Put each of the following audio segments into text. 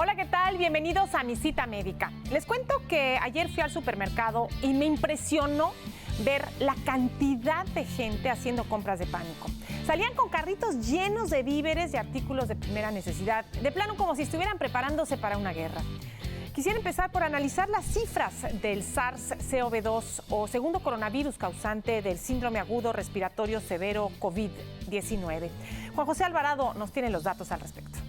Hola, ¿qué tal? Bienvenidos a Mi Cita Médica. Les cuento que ayer fui al supermercado y me impresionó ver la cantidad de gente haciendo compras de pánico. Salían con carritos llenos de víveres y artículos de primera necesidad, de plano como si estuvieran preparándose para una guerra. Quisiera empezar por analizar las cifras del SARS-CoV-2 o segundo coronavirus causante del síndrome agudo respiratorio severo COVID-19. Juan José Alvarado nos tiene los datos al respecto.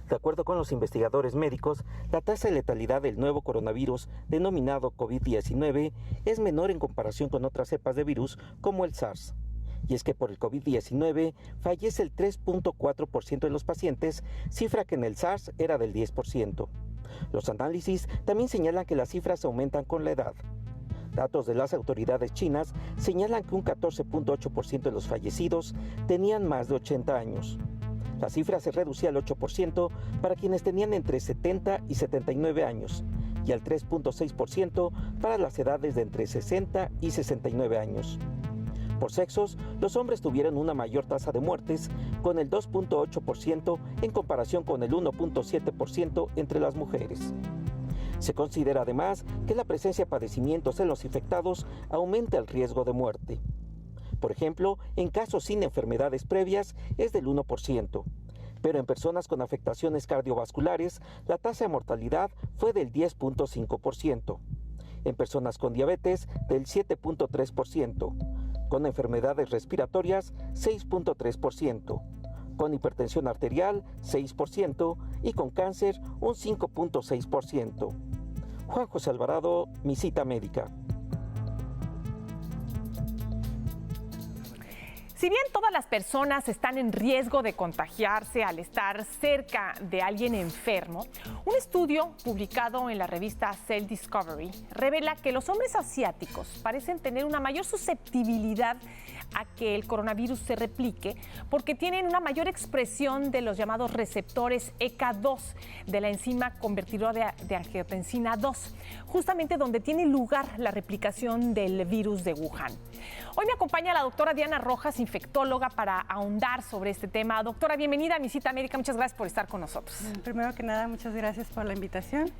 De acuerdo con los investigadores médicos, la tasa de letalidad del nuevo coronavirus, denominado COVID-19, es menor en comparación con otras cepas de virus como el SARS. Y es que por el COVID-19 fallece el 3.4% de los pacientes, cifra que en el SARS era del 10%. Los análisis también señalan que las cifras aumentan con la edad. Datos de las autoridades chinas señalan que un 14.8% de los fallecidos tenían más de 80 años. La cifra se reducía al 8% para quienes tenían entre 70 y 79 años y al 3.6% para las edades de entre 60 y 69 años. Por sexos, los hombres tuvieron una mayor tasa de muertes, con el 2.8% en comparación con el 1.7% entre las mujeres. Se considera además que la presencia de padecimientos en los infectados aumenta el riesgo de muerte. Por ejemplo, en casos sin enfermedades previas es del 1%, pero en personas con afectaciones cardiovasculares la tasa de mortalidad fue del 10.5%, en personas con diabetes del 7.3%, con enfermedades respiratorias 6.3%, con hipertensión arterial 6% y con cáncer un 5.6%. Juan José Alvarado, Mi Cita Médica. Si bien todas las personas están en riesgo de contagiarse al estar cerca de alguien enfermo, un estudio publicado en la revista Cell Discovery revela que los hombres asiáticos parecen tener una mayor susceptibilidad a que el coronavirus se replique porque tienen una mayor expresión de los llamados receptores ECA2 de la enzima convertidora de angiotensina 2, justamente donde tiene lugar la replicación del virus de Wuhan. Hoy me acompaña la doctora Diana Rojas, infectóloga, para ahondar sobre este tema. Doctora, bienvenida a Mi Cita Médica. Muchas gracias por estar con nosotros. Primero que nada, muchas gracias por la invitación.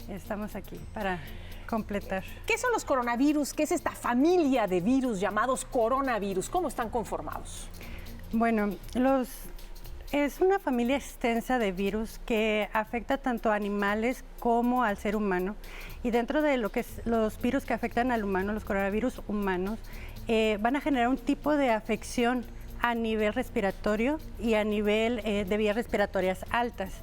Estamos aquí para completar. ¿Qué son los coronavirus? ¿Qué es esta familia de virus llamados coronavirus? ¿Cómo están conformados? Bueno, es una familia extensa de virus que afecta tanto a animales como al ser humano. Y dentro de lo que es los virus que afectan al humano, los coronavirus humanos, van a generar un tipo de afección a nivel respiratorio y a nivel de vías respiratorias altas.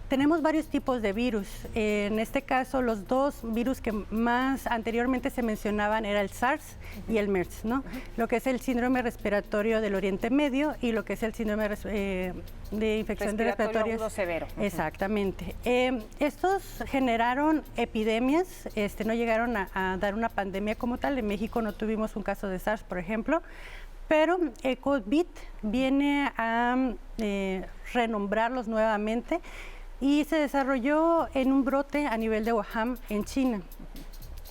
Tenemos varios tipos de virus. En este caso, los dos virus que más anteriormente se mencionaban era el SARS y el MERS, ¿no? Lo que es el síndrome respiratorio del Oriente Medio y lo que es el síndrome de infección de respiratorios agudo severo. Exactamente. Estos generaron epidemias, no llegaron a dar una pandemia como tal. En México no tuvimos un caso de SARS, por ejemplo, pero el COVID viene a renombrarlos nuevamente y se desarrolló en un brote a nivel de Wuhan, en China.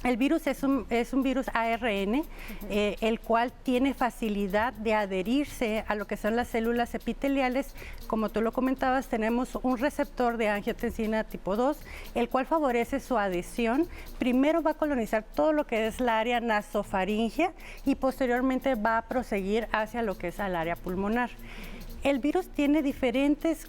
El virus es un virus ARN, el cual tiene facilidad de adherirse a lo que son las células epiteliales. Como tú lo comentabas, tenemos un receptor de angiotensina tipo 2, el cual favorece su adhesión. Primero va a colonizar todo lo que es la área nasofaringea y posteriormente va a proseguir hacia lo que es el área pulmonar. El virus tiene diferentes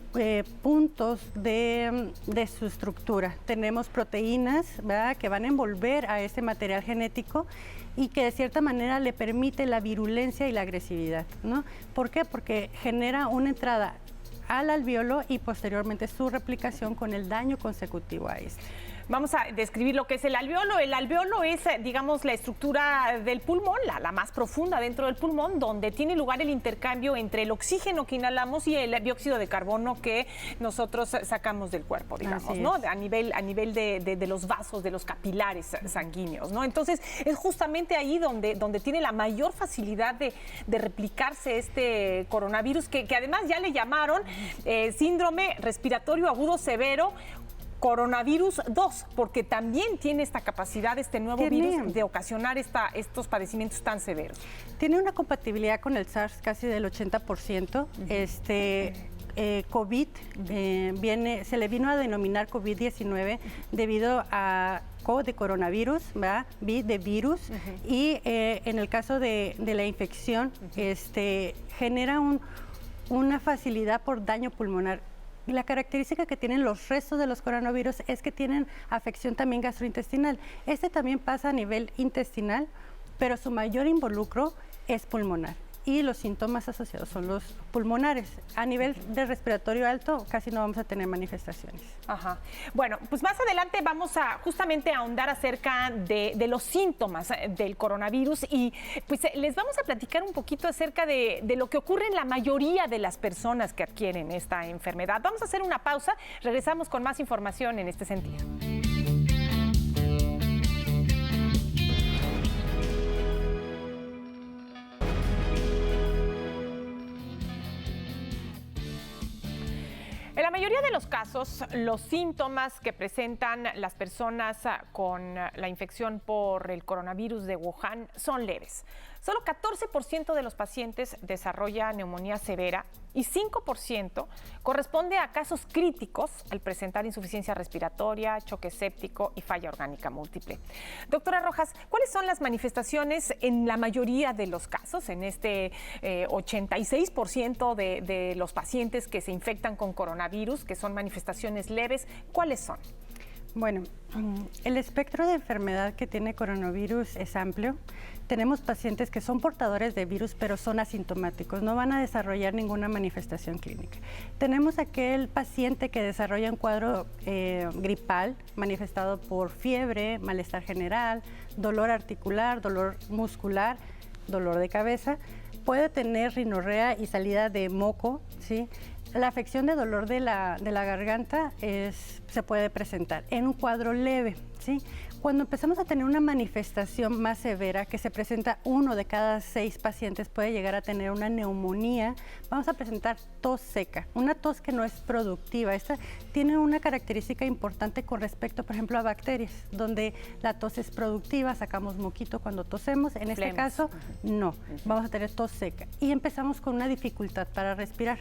puntos de su estructura. Tenemos proteínas, ¿verdad?, que van a envolver a ese material genético y que de cierta manera le permite la virulencia y la agresividad, ¿no? ¿Por qué? Porque genera una entrada al alveolo y posteriormente su replicación con el daño consecutivo a este. Vamos a describir lo que es el alveolo. El alveolo es, digamos, la estructura del pulmón, la más profunda dentro del pulmón, donde tiene lugar el intercambio entre el oxígeno que inhalamos y el dióxido de carbono que nosotros sacamos del cuerpo, digamos, ¿no? A nivel de los vasos, de los capilares sanguíneos, ¿no? Entonces, es justamente ahí donde tiene la mayor facilidad de replicarse este coronavirus, que además ya le llamaron síndrome respiratorio agudo severo, coronavirus 2, porque también tiene esta capacidad, este nuevo virus, de ocasionar estos padecimientos tan severos. Tiene una compatibilidad con el SARS casi del 80%. COVID se le vino a denominar COVID-19 debido a CO de coronavirus, ¿verdad? V de virus, y en el caso de la infección, genera una facilidad por daño pulmonar. La característica que tienen los restos de los coronavirus es que tienen afección también gastrointestinal. Este también pasa a nivel intestinal, pero su mayor involucro es pulmonar. Y los síntomas asociados son los pulmonares. A nivel de respiratorio alto casi no vamos a tener manifestaciones. Ajá. Bueno, pues más adelante vamos a justamente ahondar acerca de los síntomas del coronavirus y pues les vamos a platicar un poquito acerca de lo que ocurre en la mayoría de las personas que adquieren esta enfermedad. Vamos a hacer una pausa, regresamos con más información en este sentido. En la mayoría de los casos, los síntomas que presentan las personas con la infección por el coronavirus de Wuhan son leves. Solo 14% de los pacientes desarrolla neumonía severa y 5% corresponde a casos críticos al presentar insuficiencia respiratoria, choque séptico y falla orgánica múltiple. Doctora Rojas, ¿cuáles son las manifestaciones en la mayoría de los casos, en este 86% de los pacientes que se infectan con coronavirus, que son manifestaciones leves? ¿Cuáles son? Bueno, el espectro de enfermedad que tiene coronavirus es amplio. Tenemos pacientes que son portadores de virus, pero son asintomáticos, no van a desarrollar ninguna manifestación clínica. Tenemos aquel paciente que desarrolla un cuadro gripal manifestado por fiebre, malestar general, dolor articular, dolor muscular, dolor de cabeza. Puede tener rinorrea y salida de moco, ¿sí? La afección de dolor de la garganta se puede presentar en un cuadro leve, ¿sí? Cuando empezamos a tener una manifestación más severa, que se presenta 1 de cada 6 pacientes puede llegar a tener una neumonía, vamos a presentar tos seca, una tos que no es productiva. Esta tiene una característica importante con respecto, por ejemplo, a bacterias, donde la tos es productiva, sacamos moquito cuando tosemos. En este caso, no, vamos a tener tos seca. Y empezamos con una dificultad para respirar.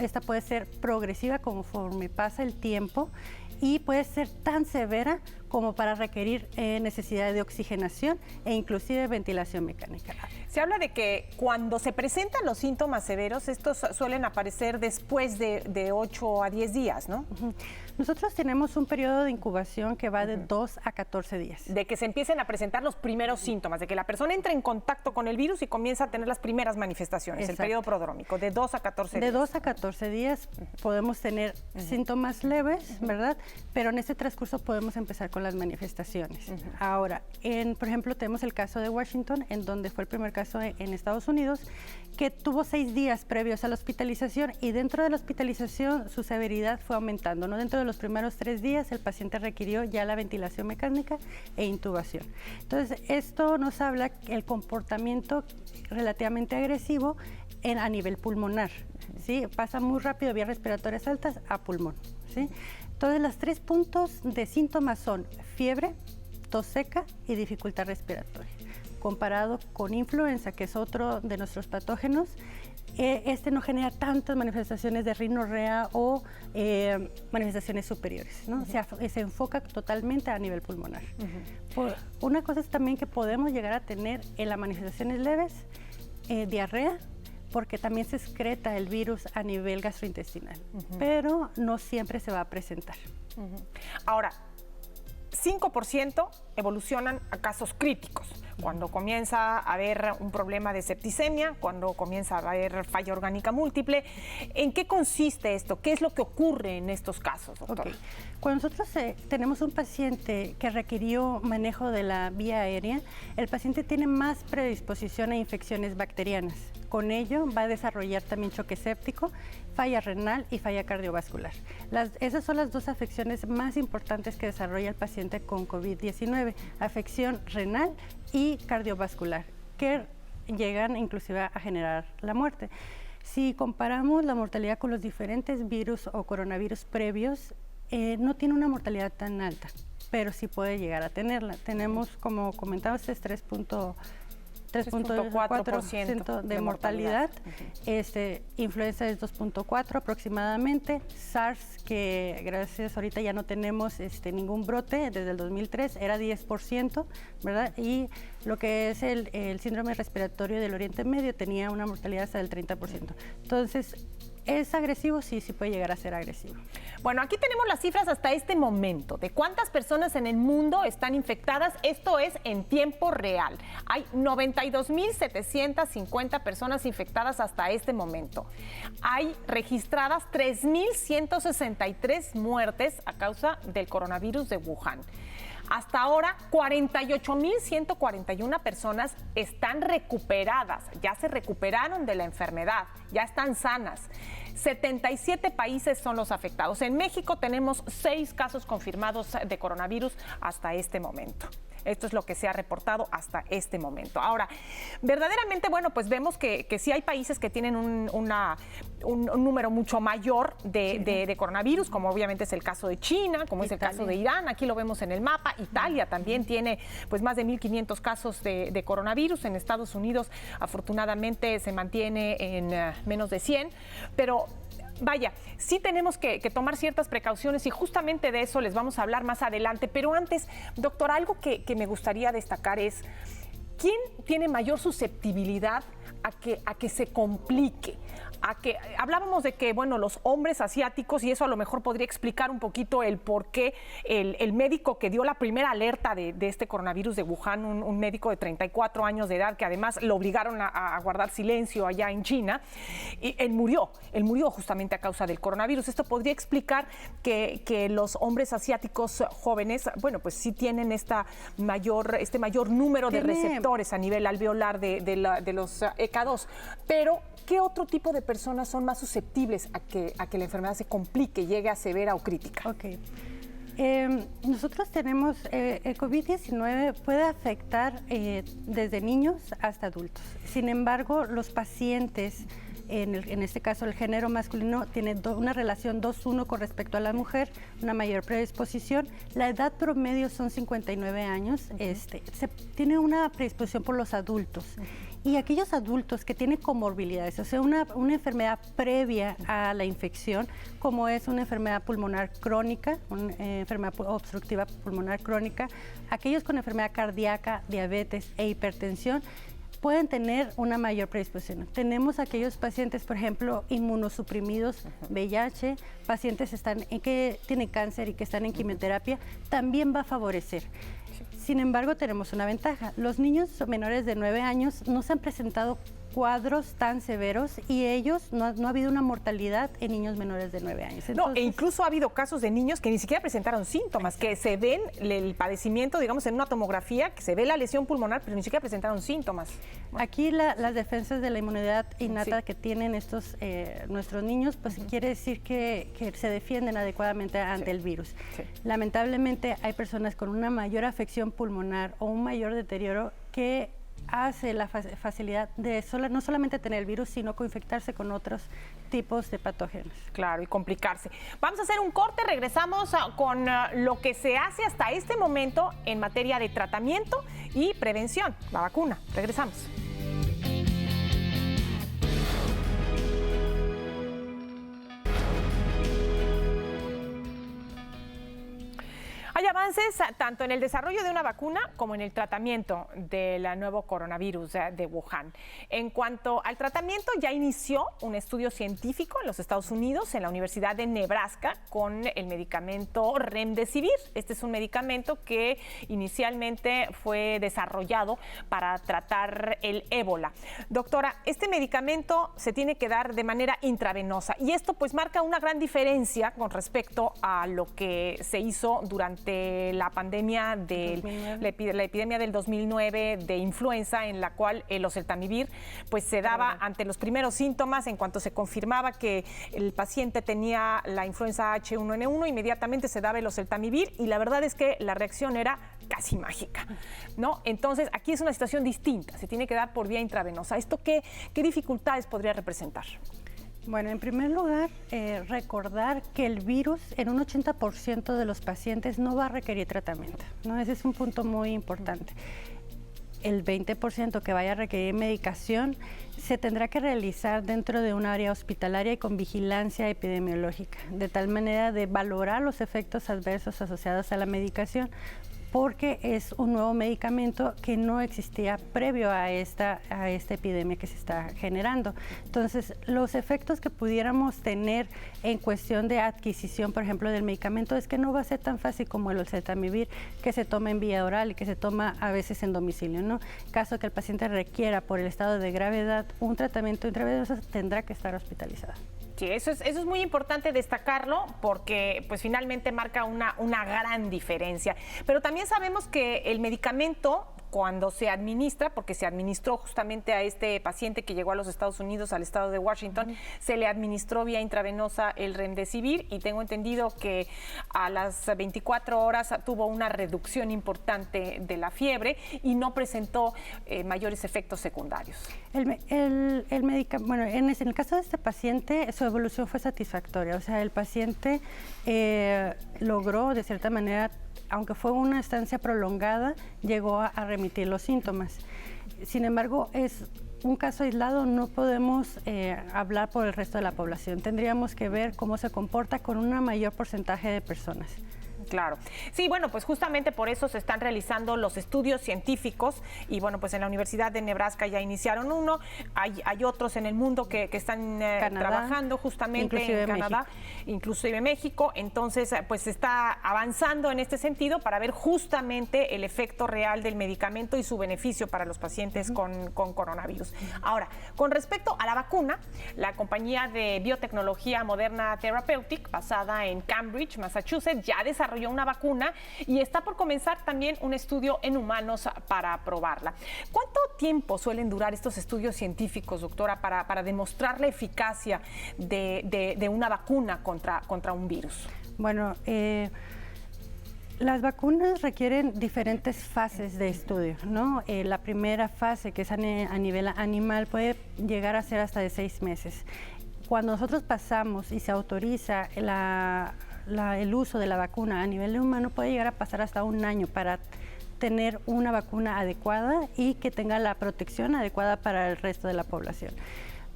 Esta puede ser progresiva conforme pasa el tiempo y puede ser tan severa como para requerir necesidad de oxigenación e inclusive ventilación mecánica. Se habla de que cuando se presentan los síntomas severos, estos suelen aparecer después de 8 a 10 días, ¿no? Nosotros tenemos un periodo de incubación que va de 2 a 14 días. De que se empiecen a presentar los primeros síntomas, de que la persona entre en contacto con el virus y comienza a tener las primeras manifestaciones. Exacto. El periodo prodrómico, de 2 a 14 días. De 2 a 14 días podemos tener síntomas leves, ¿verdad? Pero en este transcurso podemos empezar con las manifestaciones. Ahora, por ejemplo, tenemos el caso de Washington, en donde fue el primer caso en Estados Unidos, que tuvo 6 días previos a la hospitalización y dentro de la hospitalización su severidad fue aumentando, ¿no? Dentro de los primeros 3 días el paciente requirió ya la ventilación mecánica e intubación. Entonces, esto nos habla el comportamiento relativamente agresivo a nivel pulmonar, ¿sí? Pasa muy rápido, vías respiratorias altas a pulmón, ¿sí? Entonces, los 3 puntos de síntomas son fiebre, tos seca y dificultad respiratoria. Comparado con influenza, que es otro de nuestros patógenos, no genera tantas manifestaciones de rinorrea o manifestaciones superiores, ¿no? Se enfoca totalmente a nivel pulmonar. Una cosa es también que podemos llegar a tener en las manifestaciones leves, diarrea, porque también se excreta el virus a nivel gastrointestinal, pero no siempre se va a presentar. Ahora, 5% evolucionan a casos críticos. cuando comienza a haber un problema de septicemia, cuando comienza a haber falla orgánica múltiple. ¿En qué consiste esto? ¿Qué es lo que ocurre en estos casos, doctora? Okay. Cuando nosotros tenemos un paciente que requirió manejo de la vía aérea, el paciente tiene más predisposición a infecciones bacterianas. Con ello va a desarrollar también choque séptico, falla renal y falla cardiovascular. Esas son las dos afecciones más importantes que desarrolla el paciente con COVID-19, afección renal y cardiovascular, que llegan inclusive a generar la muerte. Si comparamos la mortalidad con los diferentes virus o coronavirus previos, no tiene una mortalidad tan alta, pero sí puede llegar a tenerla. Tenemos, como comentabas, 3.4% de mortalidad. Influenza es 2.4 aproximadamente. SARS, que gracias ahorita ya no tenemos ningún brote, desde el 2003 era 10%, ¿verdad? Y lo que es el síndrome respiratorio del Oriente Medio tenía una mortalidad hasta del 30%. Entonces, ¿es agresivo? Sí, sí puede llegar a ser agresivo. Bueno, aquí tenemos las cifras hasta este momento de cuántas personas en el mundo están infectadas. Esto es en tiempo real. Hay 92.750 personas infectadas hasta este momento. Hay registradas 3.163 muertes a causa del coronavirus de Wuhan. Hasta ahora, 48.141 personas están recuperadas, ya se recuperaron de la enfermedad, ya están sanas. 77 países son los afectados. En México tenemos 6 casos confirmados de coronavirus hasta este momento. Esto es lo que se ha reportado hasta este momento. Ahora, verdaderamente, bueno, pues vemos que sí hay países que tienen un número mucho mayor de coronavirus, como obviamente es el caso de China, como es el caso de Irán. Aquí lo vemos en el mapa. Italia también tiene pues más de 1.500 casos de coronavirus. En Estados Unidos, afortunadamente, se mantiene en menos de 100, pero vaya, sí tenemos que tomar ciertas precauciones y justamente de eso les vamos a hablar más adelante. Pero antes, doctora, algo que me gustaría destacar es, ¿quién tiene mayor susceptibilidad a que se complique? Hablábamos de que, bueno, los hombres asiáticos, y eso a lo mejor podría explicar un poquito el por qué el médico que dio la primera alerta de este coronavirus de Wuhan, un médico de 34 años de edad, que además lo obligaron a guardar silencio allá en China, y él murió justamente a causa del coronavirus. Esto podría explicar que los hombres asiáticos jóvenes, bueno, pues sí tienen este mayor número de receptores a nivel alveolar de los ECA2, pero ¿qué otro tipo de personas son más susceptibles a que la enfermedad se complique, llegue a severa o crítica? Ok. Nosotros tenemos, el COVID-19 puede afectar desde niños hasta adultos. Sin embargo, los pacientes, en este caso el género masculino, tiene una relación 2:1 con respecto a la mujer, una mayor predisposición. La edad promedio son 59 años. Se tiene una predisposición por los adultos. Y aquellos adultos que tienen comorbilidades, o sea, una enfermedad previa a la infección, como es una enfermedad pulmonar crónica, una enfermedad obstructiva pulmonar crónica, aquellos con enfermedad cardíaca, diabetes e hipertensión, pueden tener una mayor predisposición. Tenemos aquellos pacientes, por ejemplo, inmunosuprimidos, VIH, pacientes que tienen cáncer y que están en quimioterapia, también va a favorecer. Sin embargo, tenemos una ventaja. Los niños menores de 9 años no se han presentado cuadros tan severos y ellos no ha habido una mortalidad en niños menores de 9 años. Entonces, e incluso ha habido casos de niños que ni siquiera presentaron síntomas, que se ven el padecimiento, digamos, en una tomografía, que se ve la lesión pulmonar, pero ni siquiera presentaron síntomas. Aquí las defensas de la inmunidad innata que tienen nuestros niños, pues quiere decir que se defienden adecuadamente ante el virus. Sí. Lamentablemente hay personas con una mayor afección pulmonar o un mayor deterioro que hace la facilidad de no solamente tener el virus, sino coinfectarse con otros tipos de patógenos. Claro, y complicarse. Vamos a hacer un corte, regresamos con lo que se hace hasta este momento en materia de tratamiento y prevención, la vacuna. Regresamos. Allá avances tanto en el desarrollo de una vacuna como en el tratamiento del nuevo coronavirus de Wuhan. En cuanto al tratamiento, ya inició un estudio científico en los Estados Unidos, en la Universidad de Nebraska, con el medicamento Remdesivir. Este es un medicamento que inicialmente fue desarrollado para tratar el ébola. Doctora, este medicamento se tiene que dar de manera intravenosa y esto pues marca una gran diferencia con respecto a lo que se hizo durante la pandemia de la epidemia del 2009 de influenza, en la cual el oseltamivir pues se daba ante los primeros síntomas. En cuanto se confirmaba que el paciente tenía la influenza H1N1, inmediatamente se daba el oseltamivir y la verdad es que la reacción era casi mágica, ¿no? Entonces, aquí es una situación distinta, se tiene que dar por vía intravenosa. ¿Esto qué dificultades podría representar? Bueno, en primer lugar, recordar que el virus en un 80% de los pacientes no va a requerir tratamiento, ¿no? Ese es un punto muy importante. El 20% que vaya a requerir medicación se tendrá que realizar dentro de un área hospitalaria y con vigilancia epidemiológica, de tal manera de valorar los efectos adversos asociados a la medicación, porque es un nuevo medicamento que no existía previo a esta epidemia que se está generando. Entonces, los efectos que pudiéramos tener en cuestión de adquisición, por ejemplo, del medicamento, es que no va a ser tan fácil como el oseltamivir, que se toma en vía oral y que se toma a veces en domicilio, ¿no? En caso que el paciente requiera, por el estado de gravedad, un tratamiento intravenoso, tendrá que estar hospitalizado. Sí, eso es muy importante destacarlo porque pues finalmente marca una gran diferencia. Pero también sabemos que el medicamento, cuando se administra, porque se administró justamente a este paciente que llegó a los Estados Unidos, al estado de Washington, se le administró vía intravenosa el Remdesivir y tengo entendido que a las 24 horas tuvo una reducción importante de la fiebre y no presentó mayores efectos secundarios. Bueno, en el caso de este paciente, su evolución fue satisfactoria. O sea, el paciente logró, de cierta manera, aunque fue una estancia prolongada, llegó a remitir los síntomas. Sin embargo, es un caso aislado, no podemos hablar por el resto de la población. Tendríamos que ver cómo se comporta con un mayor porcentaje de personas. Claro. Sí, bueno, pues justamente por eso se están realizando los estudios científicos y bueno, pues en la Universidad de Nebraska ya iniciaron uno, hay otros en el mundo que están trabajando justamente en Canadá, inclusive México, entonces pues se está avanzando en este sentido para ver justamente el efecto real del medicamento y su beneficio para los pacientes con coronavirus. Ahora, con respecto a la vacuna, la compañía de biotecnología Moderna Therapeutic, basada en Cambridge, Massachusetts, ya desarrolló una vacuna y está por comenzar también un estudio en humanos para probarla. ¿Cuánto tiempo suelen durar estos estudios científicos, doctora, para demostrar la eficacia de una vacuna contra un virus? Bueno, las vacunas requieren diferentes fases de estudio, ¿no? La primera fase, que es a nivel animal, puede llegar a ser hasta de 6 meses. Cuando nosotros pasamos y se autoriza el uso de la vacuna a nivel de humano, puede llegar a pasar hasta 1 año para tener una vacuna adecuada y que tenga la protección adecuada para el resto de la población.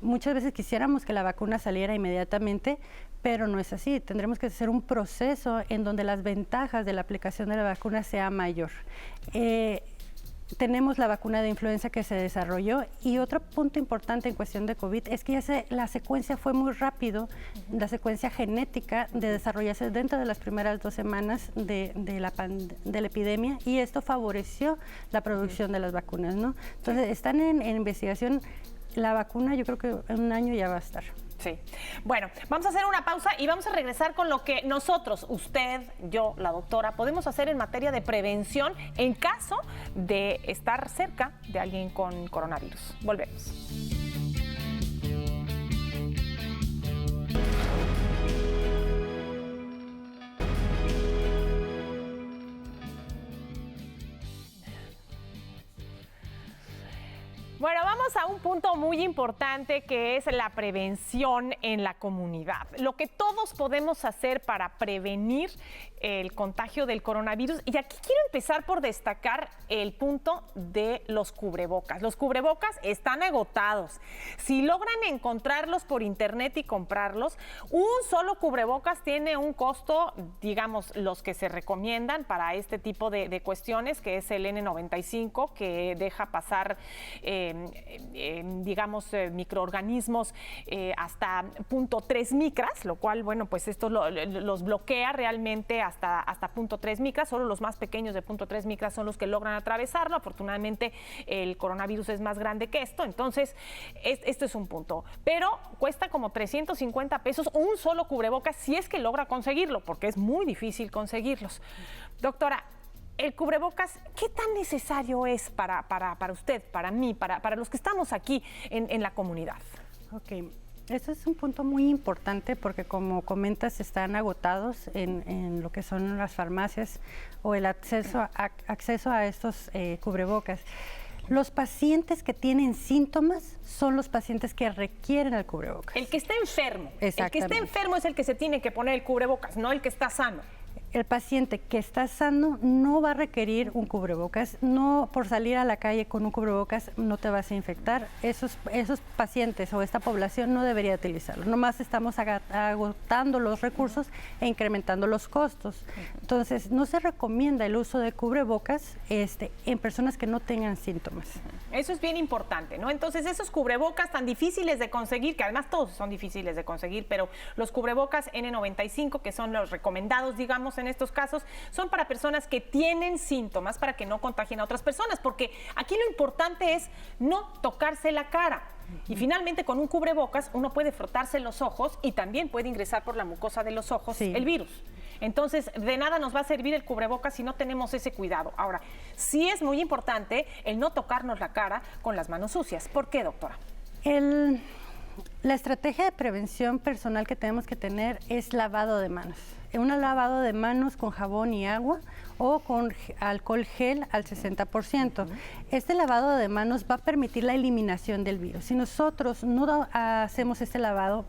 Muchas veces quisiéramos que la vacuna saliera inmediatamente, pero no es así. Tendremos que hacer un proceso en donde las ventajas de la aplicación de la vacuna sea mayor. Tenemos la vacuna de influenza que se desarrolló y otro punto importante en cuestión de COVID es que la secuencia fue muy rápido, la secuencia genética de desarrollarse dentro de las primeras 2 semanas de la epidemia y esto favoreció la producción de las vacunas, ¿no? Entonces están en investigación. La vacuna yo creo que en 1 año ya va a estar. Sí. Bueno, vamos a hacer una pausa y vamos a regresar con lo que nosotros, usted, yo, la doctora, podemos hacer en materia de prevención en caso de estar cerca de alguien con coronavirus. Volvemos. Bueno, vamos vamos a un punto muy importante que es la prevención en la comunidad. Lo que todos podemos hacer para prevenir el contagio del coronavirus. Y aquí quiero empezar por destacar el punto de los cubrebocas. Los cubrebocas están agotados. Si logran encontrarlos por internet y comprarlos, un solo cubrebocas tiene un costo, digamos, los que se recomiendan para este tipo de cuestiones, que es el N95, que deja pasar, microorganismos hasta 0.3 micras, lo cual, bueno, pues esto los bloquea realmente hasta 0.3 micras. Solo los más pequeños de 0.3 micras son los que logran atravesarlo. Afortunadamente, el coronavirus es más grande que esto, entonces esto es un punto. Pero cuesta como 350 pesos un solo cubrebocas si es que logra conseguirlo, porque es muy difícil conseguirlos. Doctora, el cubrebocas, ¿qué tan necesario es para usted, para mí, para los que estamos aquí en la comunidad? Ok, este es un punto muy importante porque, como comentas, están agotados en lo que son las farmacias o el acceso a estos cubrebocas. Los pacientes que tienen síntomas son los pacientes que requieren el cubrebocas. El que está enfermo. El que está Exactamente. enfermo es el que se tiene que poner el cubrebocas, no el que está sano. El paciente que está sano no va a requerir un cubrebocas, no por salir a la calle con un cubrebocas no te vas a infectar. Esos pacientes o esta población no debería utilizarlo. Nomás estamos agotando los recursos e incrementando los costos. Entonces, no se recomienda el uso de cubrebocas en personas que no tengan síntomas. Eso es bien importante, ¿no? Entonces, esos cubrebocas tan difíciles de conseguir, que además todos son difíciles de conseguir, pero los cubrebocas N95, que son los recomendados, digamos, en estos casos, son para personas que tienen síntomas para que no contagien a otras personas, porque aquí lo importante es no tocarse la cara. Y finalmente, con un cubrebocas uno puede frotarse los ojos y también puede ingresar por la mucosa de los ojos el virus. Entonces, de nada nos va a servir el cubrebocas si no tenemos ese cuidado. Ahora, sí es muy importante el no tocarnos la cara con las manos sucias. ¿Por qué, doctora? La estrategia de prevención personal que tenemos que tener es lavado de manos. Un lavado de manos con jabón y agua o con alcohol gel al 60%. Este lavado de manos va a permitir la eliminación del virus. Si nosotros no hacemos este lavado,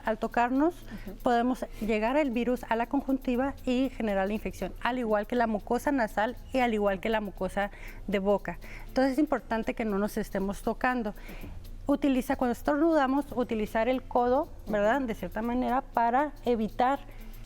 al tocarnos, podemos llegar el virus a la conjuntiva y generar la infección, al igual que la mucosa nasal y al igual que la mucosa de boca. Entonces es importante que no nos estemos tocando. Cuando estornudamos, utilizar el codo, ¿verdad?, de cierta manera, para evitar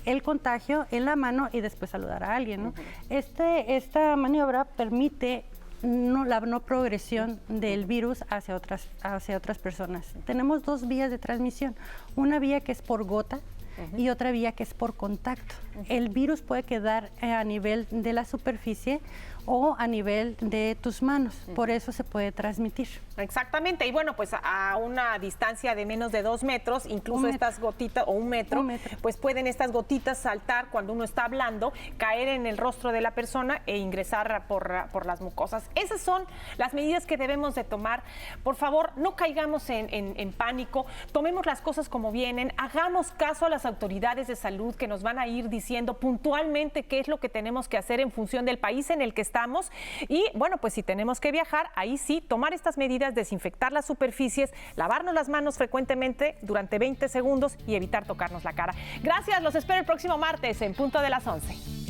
el contagio en la mano y después saludar a alguien, ¿no? Esta maniobra permite la no progresión del virus hacia otras personas. Tenemos dos vías de transmisión, una vía que es por gota y otra vía que es por contacto. El virus puede quedar a nivel de la superficie o a nivel de tus manos, por eso se puede transmitir. Exactamente, y bueno, pues a una distancia de menos de 2 metros, incluso estas gotitas, o un metro, pues pueden estas gotitas saltar cuando uno está hablando, caer en el rostro de la persona e ingresar por las mucosas. Esas son las medidas que debemos de tomar. Por favor, no caigamos en pánico, tomemos las cosas como vienen, hagamos caso a las autoridades de salud que nos van a ir diciendo puntualmente qué es lo que tenemos que hacer en función del país en el que estamos. Y bueno, pues si tenemos que viajar, ahí sí, tomar estas medidas, desinfectar las superficies, lavarnos las manos frecuentemente durante 20 segundos y evitar tocarnos la cara. Gracias, los espero el próximo martes en punto de las 11.